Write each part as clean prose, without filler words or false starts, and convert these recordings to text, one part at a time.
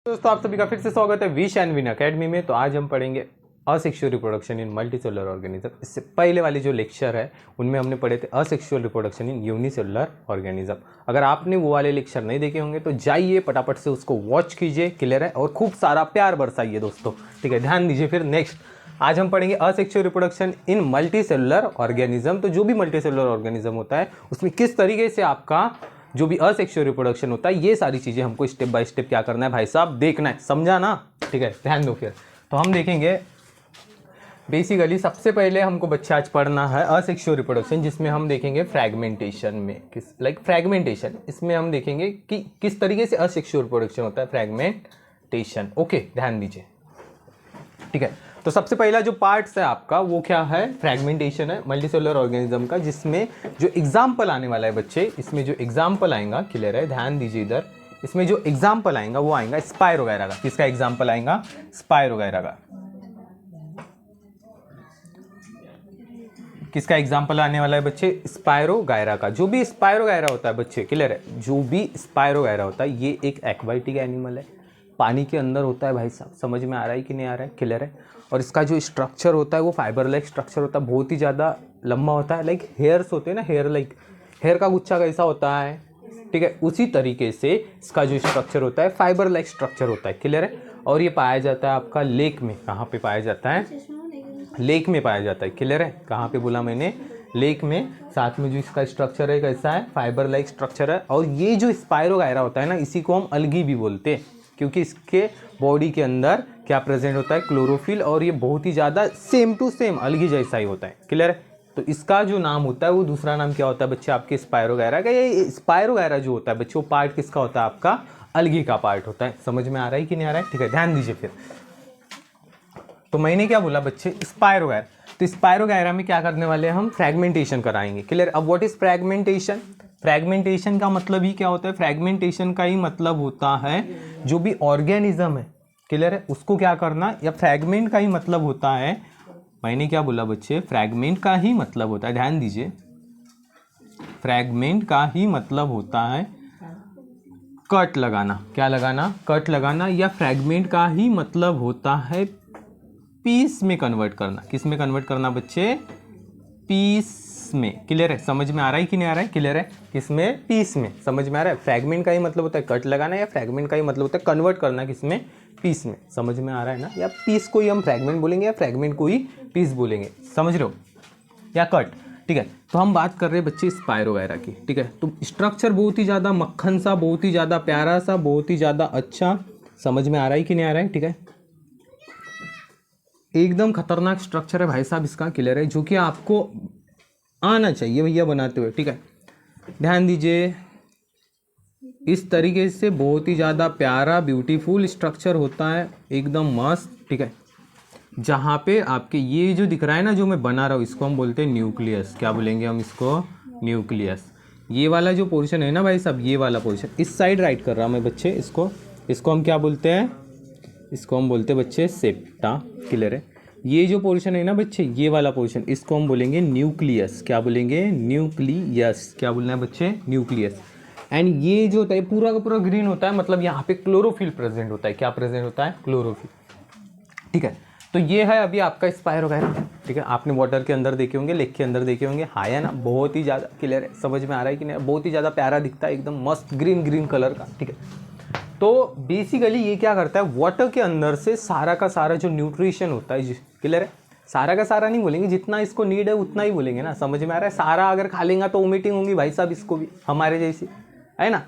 दोस्तों आप सभी का फिर से स्वागत है विश एंड विन अकेडमी में। तो आज हम पढ़ेंगे asexual reproduction in multicellular organism. इससे पहले वाली जो लेक्चर है उनमें हमने पढ़े थे asexual reproduction in unicellular organism. अगर आपने वो वाले लेक्चर नहीं देखे होंगे तो जाइए फटाफट से उसको वॉच कीजिए, क्लियर है, और खूब सारा प्यार बरसाइए दोस्तों, ठीक है। ध्यान दीजिए। फिर नेक्स्ट आज हम पढ़ेंगे asexual reproduction in multicellular organism. तो जो भी मल्टीसेलुलर ऑर्गेनिज्म होता है उसमें किस तरीके से आपका जो भी असेक्सुअल रिप्रोडक्शन होता है, ये सारी चीज़ें हमको स्टेप बाय स्टेप क्या करना है भाई साहब, देखना है, समझा ना, ठीक है। ध्यान दो। फिर तो हम देखेंगे बेसिकली सबसे पहले हमको बच्चा आज पढ़ना है असेक्सुअल रिप्रोडक्शन, जिसमें हम देखेंगे फ्रैगमेंटेशन में फ्रैगमेंटेशन। इसमें हम देखेंगे कि किस तरीके से असेक्सुअल रिप्रोडक्शन होता है, फ्रैगमेंटेशन। ओके, ध्यान दीजिए, ठीक है। तो सबसे पहला जो पार्ट्स है आपका वो क्या है, फ्रैगमेंटेशन है मल्टीसेलुलर ऑर्गेनिज्म का, जिसमें जो एग्जाम्पल आने वाला है बच्चे, इसमें जो एग्जाम्पल आएगा, क्लियर है, ध्यान दीजिए इधर, इसमें जो एग्जाम्पल आएगा वो आएगा स्पाइरो वगैरह का। किसका एग्जाम्पल आएगा, स्पाइरो वगैरह का। किसका एग्जाम्पल आने वाला है बच्चे, स्पाइरो गायरा का। जो भी स्पाइरो गायरा होता है बच्चे, क्लियर है, जो भी स्पाइरो गायरा होता है ये एक एक्वाटिक एनिमल है, पानी के अंदर होता है भाई साहब। समझ में आ रहा है कि नहीं आ रहा है, क्लियर है। और इसका जो स्ट्रक्चर होता है वो फाइबर लाइक स्ट्रक्चर होता है, बहुत ही ज़्यादा लंबा होता है, लाइक हेयर्स होते हैं ना, हेयर का गुच्छा कैसा होता है, ठीक है, उसी तरीके से इसका जो स्ट्रक्चर होता है फाइबर लाइक स्ट्रक्चर होता है, क्लियर है। और ये पाया जाता है आपका लेक में। कहाँ पे पाया जाता है, लेक में पाया जाता है, क्लियर है। कहाँ पे बोला मैंने, लेक में। साथ में जो इसका स्ट्रक्चर है कैसा है, फाइबर लाइक स्ट्रक्चर है। और ये जो स्पाइरो गायरा होता है ना, इसी को हम अलगी भी बोलते हैं, क्योंकि इसके बॉडी के अंदर क्या प्रेजेंट होता है, क्लोरोफिल, और ये बहुत ही ज़्यादा सेम टू सेम अलगी जैसा ही होता है, क्लियर है। तो इसका जो नाम होता है वो दूसरा नाम क्या होता है बच्चे, आपके स्पाइरो गायरा का। ये स्पाइरो गायरा जो होता है बच्चे, वो पार्ट किसका होता है, आपका अलगी का पार्ट होता है। समझ में आ रहा है कि नहीं आ रहा है, ठीक है, ध्यान दीजिए। फिर तो मैंने क्या बोला बच्चे, स्पाइरो गायरा। तो स्पाइरो गायरा में क्या करने वाले हैं हम, फ्रैगमेंटेशन कराएंगे, क्लियर। अब व्हाट इज फ्रैगमेंटेशन, फ्रैगमेंटेशन का मतलब ही क्या होता है, फ्रैगमेंटेशन का ही मतलब होता है जो भी ऑर्गेनिज्म है, क्लियर है, उसको क्या करना, या फ्रैगमेंट का ही मतलब होता है, मैंने क्या बोला बच्चे, फ्रैगमेंट का ही मतलब होता है, ध्यान दीजिए, फ्रैगमेंट का ही मतलब होता है कट लगाना। क्या लगाना, कट लगाना। या फ्रैगमेंट का ही मतलब होता है पीस में कन्वर्ट करना। किस में कन्वर्ट करना बच्चे, पीस में, क्लियर है। समझ में आ रहा है कि नहीं आ रहा है, क्लियर है, किसमें, पीस में। समझ में आ रहा है। फ्रैगमेंट का ही मतलब होता है कट लगाना, या फ्रैगमेंट का ही मतलब होता है कन्वर्ट करना, किसमें, पीस में। समझ में आ रहा है ना। या पीस को ही हम फ्रैगमेंट बोलेंगे, या फ्रैगमेंट को ही पीस बोलेंगे, समझ रहे हो, या कट, ठीक है। तो हम बात कर रहे हैं बच्चे स्पाइरो गायरा की, ठीक है। तो स्ट्रक्चर बहुत ही ज़्यादा मक्खन सा, बहुत ही ज़्यादा प्यारा सा, बहुत ही ज़्यादा अच्छा। समझ में आ रहा है कि नहीं आ रहा है, ठीक है। एकदम खतरनाक स्ट्रक्चर है भाई साहब इसका, क्लियर है, जो कि आपको आना चाहिए भैया बनाते हुए, ठीक है। ध्यान दीजिए, इस तरीके से बहुत ही ज़्यादा प्यारा ब्यूटीफुल स्ट्रक्चर होता है, एकदम मस्त, ठीक है। जहाँ पे आपके ये जो दिख रहा है ना, जो मैं बना रहा हूँ, इसको हम बोलते हैं न्यूक्लियस। क्या बोलेंगे हम इसको, न्यूक्लियस। ये वाला जो पोर्शन है ना भाई साहब, ये वाला पोर्शन, इस साइड राइट कर रहा हूँ मैं बच्चे, इसको हम क्या बोलते हैं, इसको हम बोलते हैं बच्चे सेप्टा, क्लियर है। ये जो पोर्शन है ना बच्चे, ये वाला पोर्शन, इसको हम बोलेंगे न्यूक्लियस। क्या बोलेंगे, न्यूक्लियस। क्या बोलना है बच्चे, न्यूक्लियस। एंड ये जो होता है पूरा का पूरा ग्रीन होता है, मतलब यहाँ पे क्लोरोफिल प्रेजेंट होता है। क्या प्रेजेंट होता है, क्लोरोफिल, ठीक है। तो ये है अभी आपका स्पाइरो गायरा, ठीक है। आपने वाटर के अंदर देखे होंगे, लेक के अंदर देखे होंगे, हाँ है ना, बहुत ही ज़्यादा, क्लियर है, समझ में आ रहा है कि नहीं, बहुत ही ज़्यादा प्यारा दिखता है, एकदम मस्त ग्रीन कलर का, ठीक है। तो बेसिकली ये क्या करता है, वाटर के अंदर से सारा का सारा जो न्यूट्रिशन होता है, क्लियर है, सारा का सारा नहीं बोलेंगे, जितना इसको नीड है उतना ही बोलेंगे ना। समझ में आ रहा है। सारा अगर खा लेगा तो वोमिटिंग होंगी भाई साहब, इसको भी हमारे जैसी, है ना।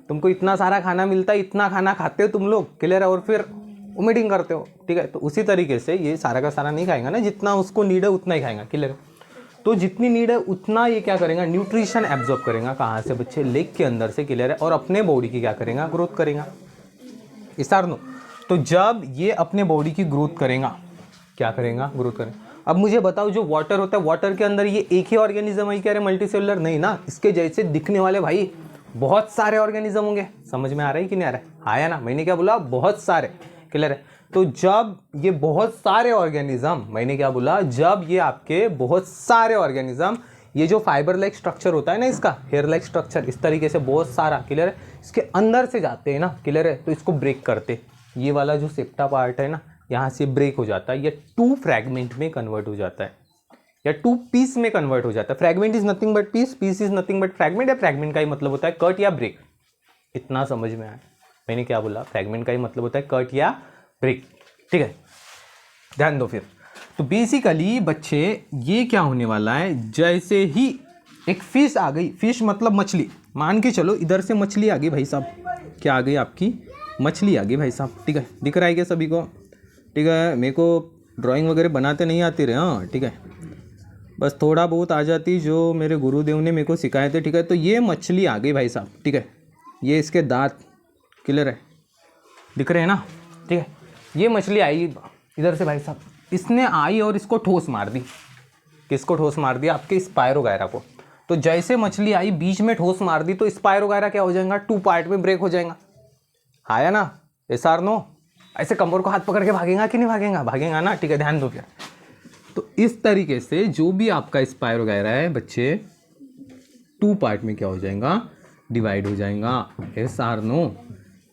तुमको इतना सारा खाना मिलता है, इतना खाना खाते हो तुम लोग, क्लियर है, और फिर वोमिटिंग करते हो, ठीक है। तो उसी तरीके से ये सारा का सारा नहीं खाएगा ना, जितना उसको नीड है उतना ही खाएगा, क्लियर है। तो जितनी नीड है उतना ये क्या करेगा, न्यूट्रिशन एब्जॉर्ब करेगा। कहाँ से बच्चे, लेक के अंदर से, क्लियर है, और अपने बॉडी की क्या करेगा, ग्रोथ करेगा, इसारनो। तो जब ये अपने बॉडी की ग्रोथ करेगा, क्या करेगा, ग्रोथ करेगा। अब मुझे बताओ, जो वाटर होता है, वाटर के अंदर ये एक ही ऑर्गेनिज्म है, कह रहे मल्टीसेलुलर नहीं ना, इसके जैसे दिखने वाले भाई बहुत सारे ऑर्गेनिज्म होंगे। समझ में आ रहा है कि नहीं आ रहा है, आया ना, मैंने क्या बोला, बहुत सारे, क्लियर है। तो जब ये बहुत सारे ऑर्गेनिज्म, मैंने क्या बोला, जब ये आपके बहुत सारे ऑर्गेनिज्म, ये जो फाइबर लाइक स्ट्रक्चर होता है ना, इसका हेयर लाइक स्ट्रक्चर, इस तरीके से बहुत सारा, क्लियर है, इसके अंदर से जाते हैं ना, क्लियर है, तो इसको ब्रेक करते, ये वाला जो सेप्टा पार्ट है ना, यहाँ से ब्रेक हो जाता है, ये 2 फ्रैगमेंट में कन्वर्ट हो जाता है या 2 पीस में कन्वर्ट हो जाता है। Fragment is nothing but piece, piece is nothing but fragment, या फ्रैगमेंट का ही मतलब होता है कट या ब्रेक। इतना समझ में आया मैंने क्या बोला? फ्रैगमेंट का ही मतलब होता है कट या ब्रेक, ठीक है, ध्यान दो फिर। तो बेसिकली बच्चे ये क्या होने वाला है, जैसे ही एक फिश आ गई, फिश मतलब मछली, मान के चलो इधर से मछली आ गई भाई साहब, क्या आ गई आपकी? मछली आ गई भाई साहब, ठीक है, दिख रहा है क्या सभी को? ठीक है, मेरे को ड्राइंग वगैरह बनाते नहीं आती रहे, हाँ ठीक है, बस थोड़ा बहुत आ जाती जो मेरे गुरुदेव ने मेरे को सिखाए थे, ठीक है। तो ये मछली आ गई भाई साहब, ठीक है, ये इसके दांत क्लियर है, दिख रहे हैं ना, ठीक है। ये मछली आई इधर से भाई साहब, इसने आई और इसको ठोस मार दी। किसको ठोस मार दिया? आपके स्पायरोगायरा को। तो जैसे मछली आई बीच में ठोस मार दी, तो स्पायरोगायरा क्या हो जाएगा? 2 पार्ट में ब्रेक हो जाएगा। आया ना? Yes or no? ऐसे कमर को हाथ पकड़ के भागेगा कि नहीं भागेगा? भागेगा ना, ठीक है, ध्यान दो फिर। तो इस तरीके से जो भी आपका स्पायरोगायरा है बच्चे, 2 पार्ट में क्या हो जाएगा? डिवाइड हो जाएगा। Yes or no?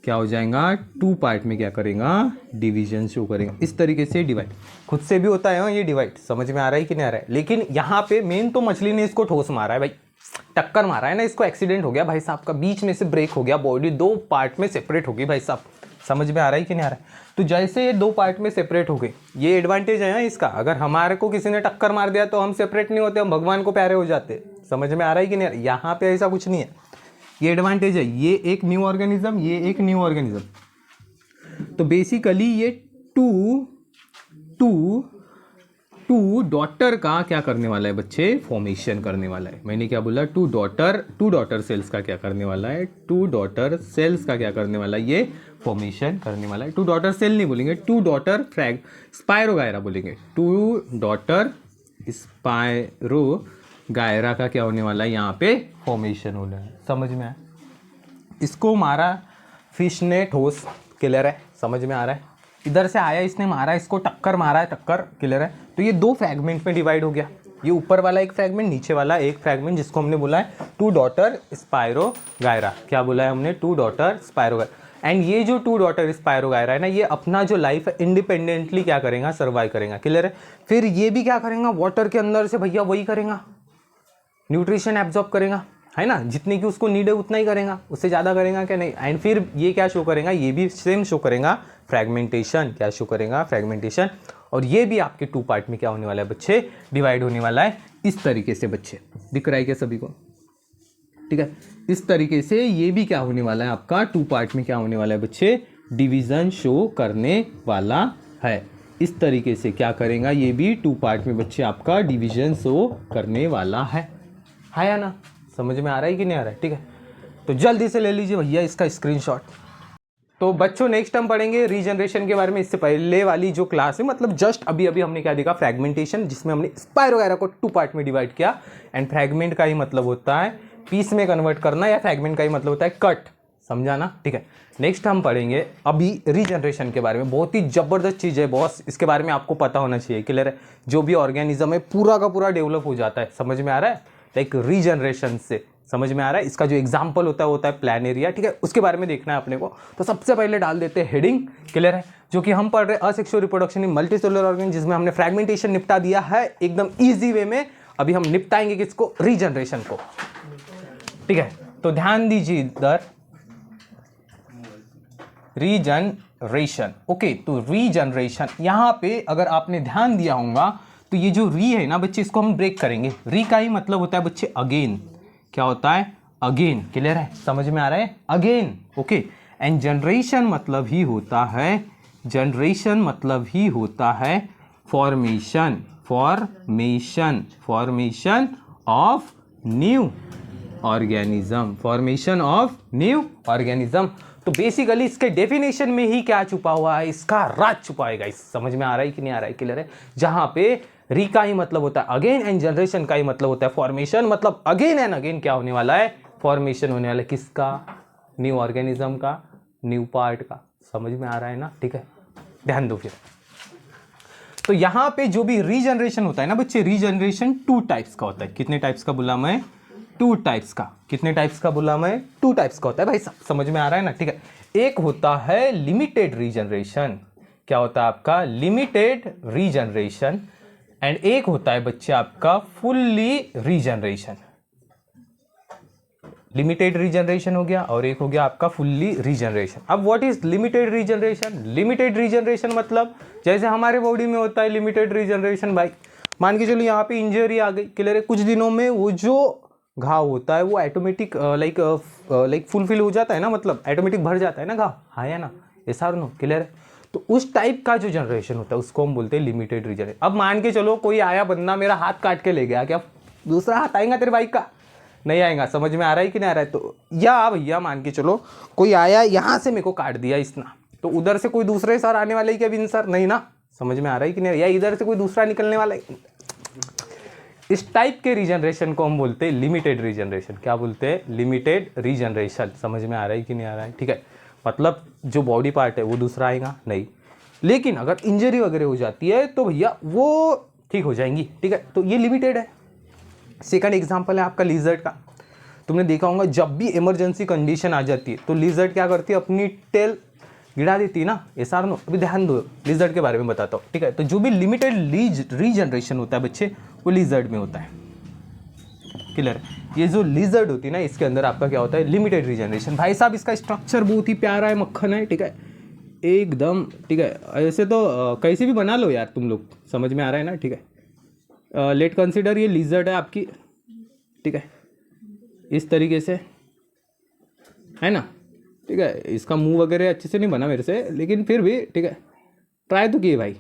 क्या हो जाएगा? 2 पार्ट में क्या करेगा? डिवीजन शो करेगा। इस तरीके से डिवाइड खुद से भी होता है ये डिवाइड। समझ में आ रहा है कि नहीं आ रहा है? लेकिन यहाँ पे मेन तो मछली ने इसको ठोस मारा है भाई, टक्कर मारा है ना, इसको एक्सीडेंट हो गया भाई साहब का, बीच में से ब्रेक हो गया, बॉडी 2 पार्ट में सेपरेट हो गई भाई साहब। समझ में आ रहा है कि नहीं आ रहा है? तो जैसे ये 2 पार्ट में सेपरेट हो गए, ये एडवांटेज है ना इसका। अगर हमारे को किसी ने टक्कर मार दिया तो हम सेपरेट नहीं होते, हम भगवान को प्यारे हो जाते। समझ में आ रहा है कि नहीं? यहाँ पे ऐसा कुछ नहीं है, ये एडवांटेज है। ये एक न्यू ऑर्गेनिज्म, ये एक न्यू ऑर्गेनिज्म। तो बेसिकली ये टू डॉटर का क्या करने वाला है बच्चे? फॉर्मेशन करने वाला है। मैंने क्या बोला? टू डॉटर सेल्स का क्या करने वाला है? 2 डॉटर सेल्स का क्या करने वाला है? ये फॉर्मेशन करने वाला है। 2 डॉटर सेल नहीं बोलेंगे, 2 डॉटर स्पायरोगायरा बोलेंगे। 2 डॉटर स्पायरोगायरा का क्या होने वाला है? यहाँ पे फॉर्मेशन होना है। समझ में आया? इसको मारा फिश ने ठोस, क्लियर है? समझ में आ रहा है? इधर से आया, इसने मारा, इसको टक्कर मारा है, टक्कर, क्लियर है? तो ये 2 फ्रैगमेंट में डिवाइड हो गया। ये ऊपर वाला एक फ्रैगमेंट, नीचे वाला एक फ्रैगमेंट, जिसको हमने बोला है 2 डॉटर स्पायरोगायरा। क्या बोला है हमने? 2 डॉटर स्पायरोगायरा। एंड ये जो 2 डॉटर स्पायरोगायरा है ना, ये अपना जो लाइफ है इंडिपेंडेंटली क्या करेगा? सर्वाइव करेगा, क्लियर है? फिर ये भी क्या करेगा? वाटर के अंदर से भैया वही करेगा, न्यूट्रिशन एब्जॉर्ब करेगा, है ना? जितनी की उसको नीड है उतना ही करेगा, उससे ज़्यादा करेगा क्या? नहीं। एंड फिर ये क्या शो करेगा? ये भी सेम शो करेगा फ्रैगमेंटेशन। क्या शो करेगा? फ्रैगमेंटेशन। और ये भी आपके 2 पार्ट में क्या होने वाला है बच्चे? डिवाइड होने वाला है। इस तरीके से बच्चे, दिख रहा है क्या सभी को? ठीक है, इस तरीके से ये भी क्या होने वाला है आपका? 2 पार्ट में क्या होने वाला है बच्चे? डिवीजन शो करने वाला है। इस तरीके से क्या करेगा? ये भी 2 पार्ट में बच्चे आपका डिवीजन शो करने वाला है या ना? समझ में आ रहा है कि नहीं आ रहा है? ठीक है, तो जल्दी से ले लीजिए भैया इसका स्क्रीनशॉट। तो बच्चों नेक्स्ट हम पढ़ेंगे रीजनरेशन के बारे में। इससे पहले वाली जो क्लास है, मतलब जस्ट अभी हमने क्या देखा? फ्रैगमेंटेशन, जिसमें हमने स्पायरोगायरा को 2 पार्ट में डिवाइड किया। एंड फ्रैगमेंट का ही मतलब होता है पीस में कन्वर्ट करना, या फ्रैगमेंट का ही मतलब होता है कट। समझा ना? ठीक है, नेक्स्ट हम पढ़ेंगे अभी रीजनरेशन के बारे में। बहुत ही जबरदस्त चीज़ है बॉस, इसके बारे में आपको पता होना चाहिए, क्लियर है? जो भी ऑर्गेनिज्म है पूरा का पूरा डेवलप हो जाता है। समझ में आ रहा है? लाइक रीजनरेशन से, समझ में आ रहा है? इसका जो एग्जाम्पल होता है वो होता है प्लानेरिया, ठीक है? उसके बारे में देखना है अपने को। तो सबसे पहले डाल देते हैं हेडिंग, क्लियर है? जो कि हम पढ़ रहे हैं asexual reproduction in multicellular organism, जिसमें हमने फ्रैगमेंटेशन निपटा दिया है एकदम ईजी वे में। अभी हम निपटाएंगे किसको? रीजनरेशन को, ठीक है? तो ध्यान दीजिए इधर, रीजनरेशन। ओके, तो रीजनरेशन यहाँ पे अगर आपने ध्यान दिया होगा तो ये जो री है ना बच्चे, इसको हम ब्रेक करेंगे। री का ही मतलब होता है बच्चे अगेन। क्या होता है? अगेन, क्लियर है? समझ में आ रहा है? Again, okay. एंड जनरेशन मतलब ही होता है, जनरेशन मतलब ही होता है formation, formation of new organism, formation of new organism. तो बेसिकली इसके डेफिनेशन में ही क्या छुपा हुआ है? इसका राज छुपा है गाइस। समझ में आ रहा है कि नहीं आ रहा है? क्लियर है? जहां पे री का ही मतलब होता है अगेन एंड जनरेशन का ही मतलब होता है फॉर्मेशन, मतलब अगेन एंड अगेन क्या होने वाला है? फॉर्मेशन होने वाला है। किसका? न्यू ऑर्गेनिज्म का, न्यू पार्ट का। समझ में आ रहा है ना? ठीक है, ध्यान दो फिर। तो यहां पे जो भी रीजनरेशन होता है ना बच्चे, रीजनरेशन 2 टाइप्स का होता है। कितने टाइप्स का बोला मैं? 2 टाइप्स का। कितने टाइप्स का बोला मैं? 2 टाइप्स का होता है भाई, समझ में आ रहा है ना? ठीक है, एक होता है लिमिटेड रीजनरेशन, क्या होता है आपका लिमिटेड रीजनरेशन, एंड एक होता है बच्चे आपका फुल्ली रीजनरेशन। लिमिटेड रीजनरेशन हो गया और एक हो गया आपका फुल्ली रीजनरेशन। अब what is limited regeneration? Limited regeneration मतलब जैसे हमारे बॉडी में होता है लिमिटेड रीजनरेशन भाई, मान के चलो यहाँ पे इंजरी आ गई, क्लियर है, कुछ दिनों में वो जो घाव होता है वो ऑटोमेटिक लाइक फुलफिल हो जाता है ना, मतलब ऑटोमेटिक भर जाता है ना घाव, हाँ या ना, ऐसा नो, क्लियर है। तो उस टाइप का जो जनरेशन होता है उसको हम बोलते हैं लिमिटेड रीजनरेशन। अब मान के चलो कोई आया बंदा मेरा हाथ काट के ले गया, क्या दूसरा हाथ आएगा तेरे बाइक का? नहीं आएगा। समझ में आ रहा है कि नहीं आ रहा है? तो या भैया मान के चलो कोई आया यहाँ से मेरे को काट दिया इसना, तो उधर से कोई दूसरे सर आने वाले क्या बिन सर? नहीं ना। समझ में आ रहा है कि नहीं? या इधर से कोई दूसरा निकलने वाला है। इस टाइप के रीजनरेशन को हम बोलते हैं लिमिटेड रीजनरेशन। क्या बोलते हैं? Limited regeneration. समझ में आ रहा है कि नहीं आ रहा है? ठीक है, मतलब जो बॉडी पार्ट है वो दूसरा आएगा नहीं, लेकिन अगर इंजरी वगैरह हो जाती है तो भैया वो ठीक हो जाएंगी, ठीक है, तो ये लिमिटेड है। सेकंड एग्जांपल है आपका लिजर्ड का। तुमने देखा होगा जब भी इमरजेंसी कंडीशन आ जाती है तो लिजर्ड क्या करती है? अपनी टेल गिरा देती है ना, ऐसा नो। अभी ध्यान दो, लिजर्ड के बारे में बताता हूँ, ठीक है। तो जो भी लिमिटेड रीजनरेशन होता है बच्चे, वो लिजर्ड में होता है, क्लियर। ये जो लिजर्ड होती है ना, इसके अंदर आपका क्या होता है? Limited regeneration. भाई साहब इसका स्ट्रक्चर बहुत ही प्यारा है, मक्खन है, ठीक है, एकदम, ठीक है। ऐसे तो कैसे भी बना लो यार तुम लोग, समझ में आ रहा है ना, ठीक है। लेट कंसिडर ये लिजर्ड है आपकी, ठीक है, इस तरीके से है ना, ठीक है। इसका मुंह वगैरह अच्छे से नहीं बना मेरे से, लेकिन फिर भी ठीक है, ट्राई तो किए भाई।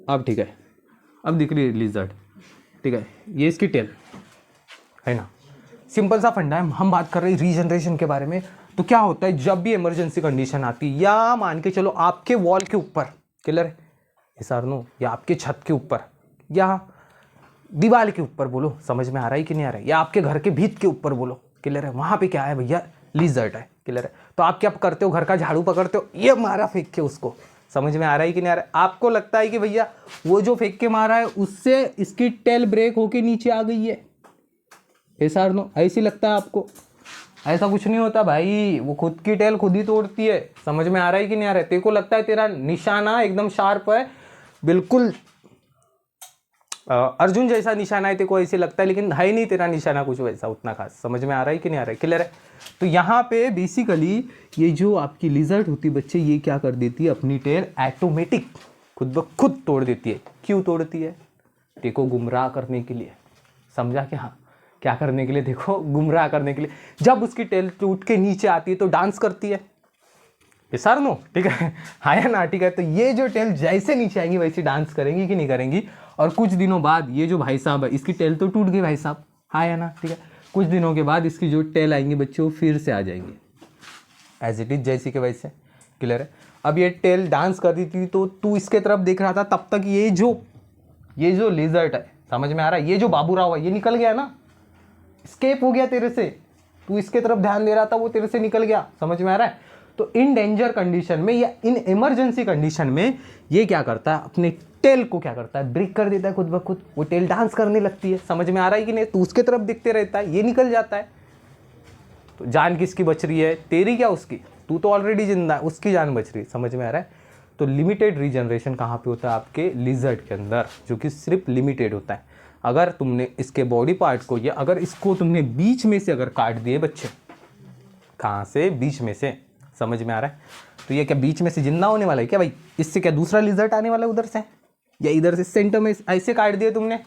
अब ठीक है, अब दिख रही है लिजर्ड, ठीक है, ये इसकी टेल है ना। सिंपल सा फंडा है। हम बात कर रहे हैं रीजनरेशन के बारे में। तो क्या होता है जब भी इमरजेंसी कंडीशन आती है, या मान के चलो आपके वॉल के ऊपर, क्लियर है, ऐसा नो, या आपके छत के ऊपर, या दीवार के ऊपर, बोलो समझ में आ रहा है कि नहीं आ रहा है, या आपके घर के भीत के ऊपर, बोलो, क्लियर है, वहां पे क्या है भैया? लिजर्ड है, क्लियर है। तो आप क्या करते हो? घर का झाड़ू पकड़ते हो, ये मारा फेंक के उसको, समझ में आ रहा है कि नहीं आ रहा है? आपको लगता है कि भैया वो जो फेंक के मारा है उससे इसकी टेल ब्रेक होके नीचे आ गई है, ऐसा नो, ऐसी लगता है आपको? ऐसा कुछ नहीं होता भाई, वो खुद की टेल खुद ही तोड़ती है। समझ में आ रहा है कि नहीं आ रहा है? तेरे को लगता है तेरा निशाना एकदम शार्प है, बिल्कुल अर्जुन जैसा निशाना है, तेरे को ऐसे लगता है, लेकिन है नहीं तेरा निशाना कुछ वैसा उतना खास। समझ में आ रहा है कि नहीं आ रहा है? क्लियर है? तो यहाँ पे बेसिकली ये जो आपकी लिजर्ड होती है बच्चे, ये क्या कर देती है? अपनी टेल ऑटोमेटिक खुद ब खुद तोड़ देती है। क्यों तोड़ती है? तेरे को गुमराह करने के लिए, समझा कि हाँ, क्या करने के लिए? देखो, गुमराह करने के लिए। जब उसकी टेल टूट के नीचे आती है तो डांस करती है, सर नो, ठीक है, हाँ या ना, ठीक है। तो ये जो टेल जैसे नीचे आएंगी वैसे डांस करेंगी कि नहीं करेंगी? और कुछ दिनों बाद ये जो भाई साहब है, इसकी टेल तो टूट गई भाई साहब, हाँ या ना, ठीक है। कुछ दिनों के बाद इसकी जो टेल आएंगी बच्चों फिर से आ जाएंगी एज इट इज, जैसी के वैसे, क्लियर है। अब ये टेल डांस कर रही थी तो तू इसके तरफ देख रहा था, तब तक ये जो लिजर्ड है, समझ में आ रहा है, ये जो बाबूराव है ये निकल गया ना, स्केप हो गया तेरे से। तू इसके तरफ ध्यान दे रहा था, वो तेरे से निकल गया, समझ में आ रहा है? तो इन डेंजर कंडीशन में या इन इमरजेंसी कंडीशन में ये क्या करता है? अपने टेल को क्या करता है? ब्रेक कर देता है खुद ब खुद। वो टेल डांस करने लगती है, समझ में आ रहा है कि नहीं? तू उसके तरफ दिखते रहता है, ये निकल जाता है। तो जान किसकी बच रही है? तेरी क्या उसकी? तू तो ऑलरेडी जिंदा है, उसकी जान बच रही है, समझ में आ रहा है? तो लिमिटेड रीजनरेशन कहाँ पे होता है? आपके लिजर्ड के अंदर, जो कि सिर्फ लिमिटेड होता है। अगर तुमने इसके बॉडी पार्ट को, या अगर इसको तुमने बीच में से अगर काट दिए बच्चे, कहाँ से? बीच में से, समझ में आ रहा है? तो ये क्या बीच में से जिंदा होने वाला है क्या भाई? इससे क्या दूसरा लिजर्ड आने वाला है उधर से, या इधर से सेंटर में ऐसे काट दिए तुमने?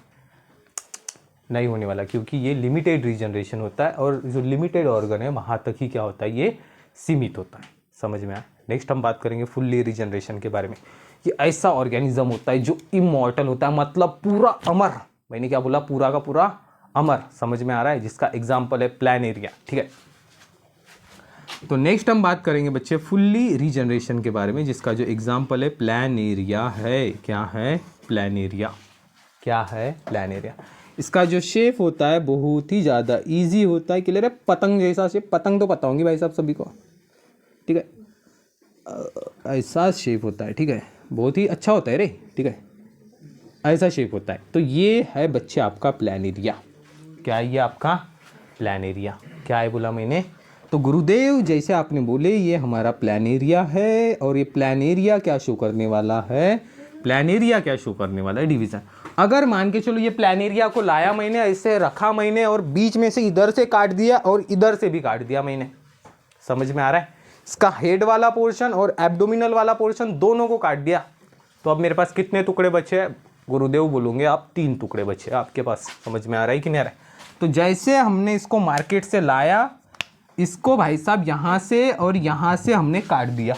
नहीं होने वाला, क्योंकि ये लिमिटेड रीजनरेशन होता है, और जो लिमिटेड ऑर्गन है वहाँ तक ही क्या होता है? ये सीमित होता है, समझ में आया? नेक्स्ट हम बात करेंगे फुल्ली रीजनरेशन के बारे में। ये ऐसा ऑर्गेनिज्म होता है जो इमॉर्टल होता है, मतलब पूरा अमर। मैंने क्या बोला? पूरा का पूरा अमर, समझ में आ रहा है? जिसका एग्जाम्पल है प्लैनेरिया, ठीक है। तो नेक्स्ट हम बात करेंगे बच्चे फुल्ली रीजनरेशन के बारे में, जिसका जो एग्जाम्पल है प्लैनेरिया है। क्या है? प्लैनेरिया। क्या है? प्लैनेरिया। इसका जो शेप होता है बहुत ही ज़्यादा इजी होता है, क्लियर है? पतंग जैसा शेप। पतंग तो पता होंगी भाई साहब सभी को, ठीक है, ऐसा शेप होता है, ठीक है, बहुत ही अच्छा होता है रे, ठीक है, ऐसा शेप होता है। तो ये है बच्चे आपका प्लैनेरिया। क्या है ये आपका? प्लैनेरिया। क्या है बोला मैंने? तो गुरुदेव जैसे आपने बोले ये हमारा प्लान एरिया है, और ये प्लान एरिया क्या शो करने वाला है, प्लान एरिया क्या शो करने वाला है, डिवीजन। अगर मान के चलो ये प्लान एरिया को लाया मैंने, ऐसे रखा मैंने, और बीच में से इधर से काट दिया और इधर से भी काट दिया मैंने, समझ में आ रहा है? इसका हेड वाला पोर्शन और एब्डोमिनल वाला पोर्शन दोनों को काट दिया, तो अब मेरे पास कितने टुकड़े बचे हैं? गुरुदेव बोलोगे आप 3 टुकड़े बचे आपके पास। समझ में आ रहा है कि नहीं आ रहा है? तो जैसे हमने इसको मार्केट से लाया, इसको भाई साहब यहाँ से और यहाँ से हमने काट दिया,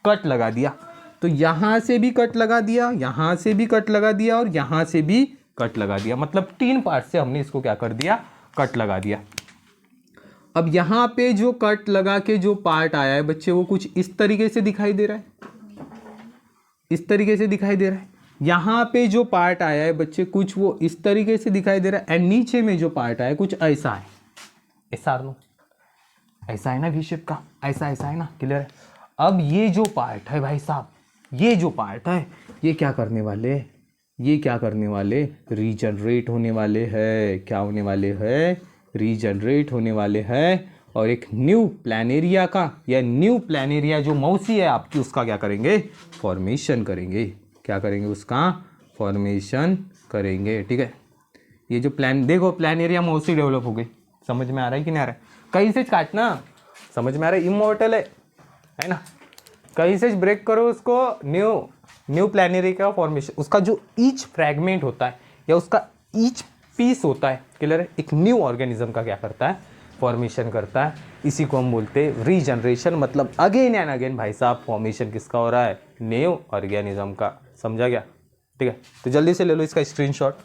कट लगा दिया। तो यहाँ से भी कट लगा दिया, यहाँ से भी कट लगा दिया, और यहाँ से भी कट लगा दिया। मतलब 3 पार्ट से हमने इसको क्या कर दिया, कट लगा दिया। अब यहाँ पे जो कट लगा के जो पार्ट आया है बच्चे, वो कुछ इस तरीके से दिखाई दे रहा है, इस तरीके से दिखाई दे रहा है। यहाँ पे जो पार्ट आया है बच्चे, कुछ वो इस तरीके से दिखाई दे रहा है, एंड नीचे में जो पार्ट आया है कुछ ऐसा है, ऐसा है ना, वी शेप का, ऐसा ऐसा है ना, क्लियर है? अब ये जो पार्ट है भाई साहब, ये जो पार्ट है, ये क्या करने वाले, ये क्या करने वाले, रीजनरेट होने वाले हैं। क्या होने वाले हैं? रीजनरेट होने वाले हैं, और एक न्यू प्लान एरिया का, या न्यू प्लान एरिया जो मौसी है आपकी, उसका क्या करेंगे, फॉर्मेशन करेंगे। क्या करेंगे? उसका फॉर्मेशन करेंगे, ठीक है? ये जो प्लान, देखो प्लान एरिया मौसी डेवलप हो गई। समझ में आ रहा है कि नहीं आ रहा है? कहीं से काटना, समझ में आ रहा है? इमोर्टल है ना? कहीं से ब्रेक करो उसको, न्यू प्लान एरिया का फॉर्मेशन, उसका जो ईच फ्रैगमेंट होता है या उसका ईच पीस होता है, क्लियर है, एक न्यू ऑर्गेनिज्म का क्या करता है, फॉर्मेशन करता है। इसी को हम बोलते हैं रीजनरेशन। मतलब अगेन एंड अगेन भाई साहब फॉर्मेशन किसका हो रहा है, न्यू ऑर्गेनिज्म का। समझा गया? ठीक है, तो जल्दी से ले लो इसका स्क्रीनशॉट।